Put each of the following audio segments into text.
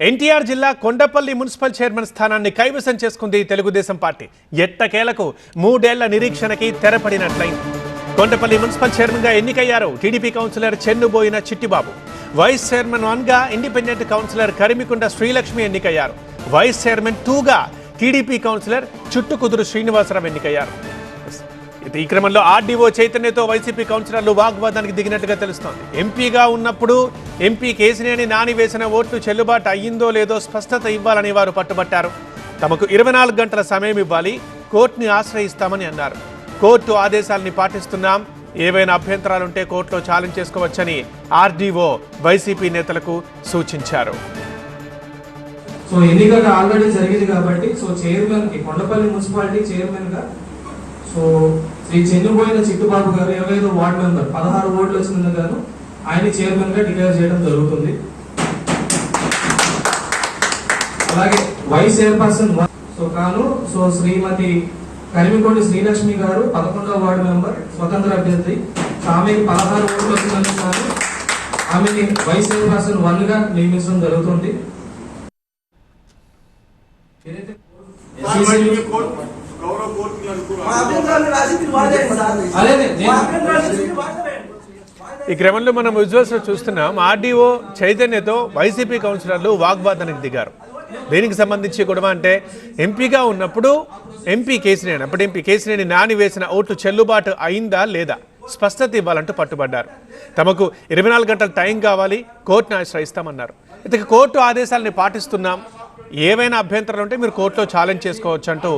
ఎన్టీఆర్ జిల్లా Kondapalli municipal chairman స్థానాన్ని కైవసం చేసుకుంది తెలుగుదేశం పార్టీ. ఎట్టకేలకు 3 ఏళ్ల నిరీక్షణకి తెరపడినట్లయింది. కొండపల్లి మున్సిపల్ చైర్మన్ గా ఎన్నికయ్యారు TDP councillor Chennuboyina Chittibabu. Vice chairman 1 గా ఇండిపెండెంట్ కౌన్సిలర్ కరిమికొండ శ్రీలక్ష్మి ఎన్నికయ్యారు. వైస్ చైర్మన్ 2 గా టీడీపీ కౌన్సిలర్ చుట్టుకుదురు శ్రీనివాసరావు ఎన్నికయ్యారు. ఈ క్రమంలో ఆర్డీఓ చైతన్యతో వైసీపీ కౌన్సిలర్లు వాగ్వాదానికి దిగినట్లుగా తెలుస్తోంది. ఎంపీగా ఉన్నప్పుడు ఎంపీ కేసినేని నాని వేసిన ఓట్లు చెల్లుబాటు అయ్యిందో లేదో స్పష్టత ఇవ్వాలని వారు పట్టుబట్టారు. తమకు 24 గంటల సమయం ఇవ్వాలి, కోర్టుని ఆశ్రయిస్తామని అన్నారు. కోర్టు ఆదేశాలని పాటిస్తున్నాం, ఏవైనా అభ్యంతరాలుంటే కోర్టులో ఛాలెంజ్ చేసుకోవచ్చని ఆర్డీఓ వైసీపీ నేతలకు సూచించారు. సో ఎన్నిక ఆల్రెడీ జరిగింది కాబట్టి చైర్మన్ కి కొండపల్లి మున్సిపాలిటీ చైర్మన్ గా శ్రీ చెన్నుబోయిన చిట్టుబాబు గారు 25వ వార్డు మెంబర్ 16 ఓట్లు వచ్చినందుకు గాను ఆయన చైర్మన్ గా డిక్లేర్ చేయడం జరుగుతుంది. అలాగే వైస్ చైర్పర్సన్ శ్రీమతి కరిమికొండ శ్రీలక్ష్మి గారు 11వ వార్డు మెంబర్ స్వతంత్ర అభ్యర్థి. ఆమెకి 16 ఓట్లు వచ్చినందుకు గాను ఆమెని వైస్ చైర్పర్సన్ 1 గా నియమించడం జరుగుతుంది. ఈ క్రమంలో మనం విజువల్స్ లో చూస్తున్నాం. ఆర్డీఓ చైతన్యతో వైసీపీ కౌన్సిలర్లు వాగ్వాదానికి దిగారు. దీనికి సంబంధించి గొడవ అంటే ఎంపీగా ఉన్నప్పుడు ఎంపీ కేసినేని నాని వేసిన ఓట్లు చెల్లుబాటు అయిందా లేదా స్పష్టత ఇవ్వాలంటూ పట్టుబడ్డారు. తమకు 24 గంటల టైం కావాలి, కోర్టును ఆశ్రయిస్తామన్నారు. ఇక కోర్టు ఆదేశాలని పాటిస్తున్నాం, ఏవైనా అభ్యంతరాలు ఉంటే మీరు కోర్టులో ఛాలెంజ్ చేసుకోవచ్చు అంటూ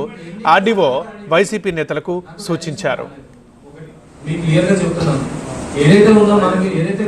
ఆర్డీఓ వైసీపీ నేతలకు సూచించారు. ఏదైతే